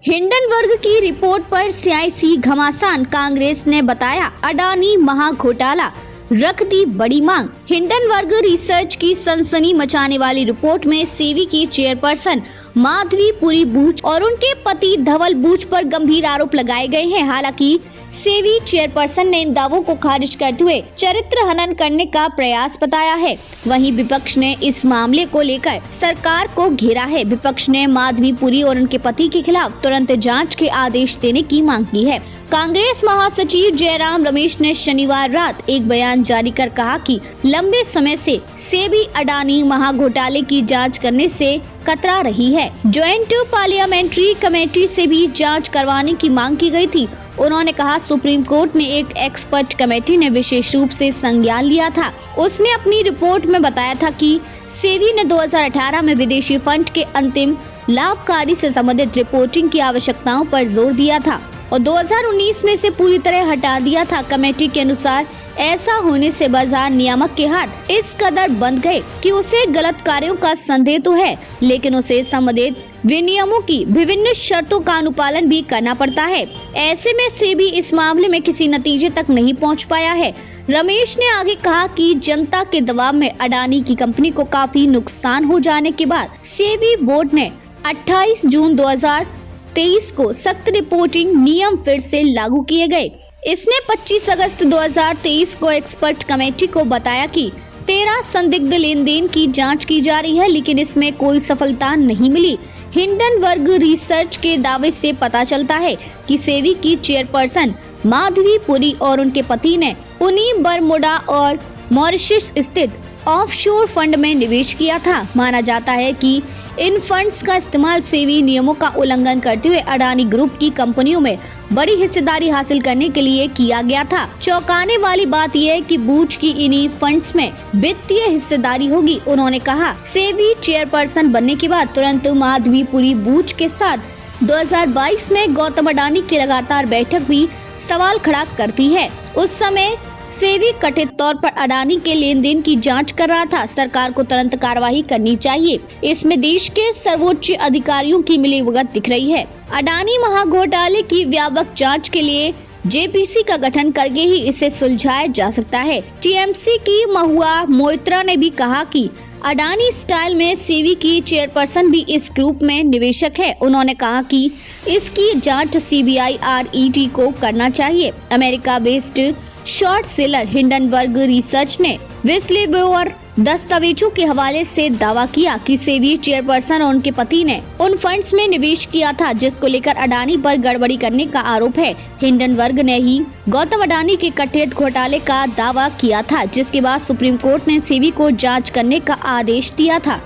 Hindenburg की report पर सियासी घमासान, कांग्रेस ने बताया अडानी महाघोटाला, रख दी बड़ी मांग। हिंडनबर्ग रिसर्च की सनसनी मचाने वाली रिपोर्ट में सेबी की चेयरपर्सन माधवी पुरी बूच और उनके पति धवल बूच पर गंभीर आरोप लगाए गए हैं। हालांकि सेबी चेयरपर्सन ने इन दावों को खारिज करते हुए चरित्र हनन करने का प्रयास बताया है। वहीं विपक्ष ने इस मामले को लेकर सरकार को घेरा है। विपक्ष ने माधवी पुरी और उनके पति के खिलाफ तुरंत जांच के आदेश देने की मांग की है। कांग्रेस महासचिव जयराम रमेश ने शनिवार रात एक बयान जारी कर कहा कि लंबे समय से सेबी अडानी महाघोटाले की जांच करने से कतरा रही है। ज्वाइंट पार्लियामेंट्री कमेटी से भी जांच करवाने की मांग की गई थी। उन्होंने कहा, सुप्रीम कोर्ट में एक एक्सपर्ट कमेटी ने विशेष रूप से संज्ञान लिया था। उसने अपनी रिपोर्ट में बताया था कि सेबी ने 2018 में विदेशी फंड के अंतिम लाभकारी से संबंधित रिपोर्टिंग की आवश्यकताओं पर जोर दिया था और 2019 में से पूरी तरह हटा दिया था। कमेटी के अनुसार ऐसा होने से बाजार नियामक के हाथ इस कदर बंद गए कि उसे गलत कार्यों का संदेह तो है, लेकिन उसे संबंधित विनियमों की विभिन्न शर्तों का अनुपालन भी करना पड़ता है। ऐसे में सेबी इस मामले में किसी नतीजे तक नहीं पहुंच पाया है। रमेश ने आगे कहा कि जनता के दबाव में अडानी की कंपनी को काफी नुकसान हो जाने के बाद सेबी बोर्ड ने 28 जून 2023 को सख्त रिपोर्टिंग नियम फिर से लागू किए गए। इसने 25 अगस्त 2023 को एक्सपर्ट कमेटी को बताया कि 13 संदिग्ध लेन देन की जांच की जा रही है, लेकिन इसमें कोई सफलता नहीं मिली। हिंडनबर्ग रिसर्च के दावे से पता चलता है कि सेबी की चेयरपर्सन माधवी पुरी और उनके पति ने पुनी, बरमुडा और मॉरिशस स्थित ऑफशोर फंड में निवेश किया था। माना जाता है कि इन फंड्स का इस्तेमाल सेबी नियमों का उल्लंघन करते हुए अडानी ग्रुप की कंपनियों में बड़ी हिस्सेदारी हासिल करने के लिए किया गया था। चौंकाने वाली बात यह है कि बूच की इन्हीं फंड्स में वित्तीय हिस्सेदारी होगी। उन्होंने कहा, सेबी चेयरपर्सन बनने के बाद तुरंत माधवी पुरी बूच के साथ 2022 में गौतम अडानी की लगातार बैठक भी सवाल खड़ा करती है। उस समय सेबी कथित तौर पर अडानी के लेन देन की जांच कर रहा था। सरकार को तुरंत कार्रवाई करनी चाहिए। इसमें देश के सर्वोच्च अधिकारियों की मिलीभगत दिख रही है। अडानी महाघोटाले की व्यापक जांच के लिए जेपीसी का गठन करके ही इसे सुलझाया जा सकता है। टीएमसी की महुआ मोइत्रा ने भी कहा कि अडानी स्टाइल में सेबी की चेयरपर्सन भी इस ग्रुप में निवेशक है। उन्होंने कहा कि इसकी जांच CBI-RET को करना चाहिए। America based short seller Hindenburg research ने विस्लेब्लोअर दस्तावेजों के हवाले से दावा किया कि सेबी चेयरपर्सन और उनके पति ने उन फंड्स में निवेश किया था जिसको लेकर अडानी पर गड़बड़ी करने का आरोप है। हिंडनबर्ग ने ही गौतम अडानी के कथित घोटाले का दावा किया था, जिसके बाद सुप्रीम कोर्ट ने सेबी को जांच करने का आदेश दिया था।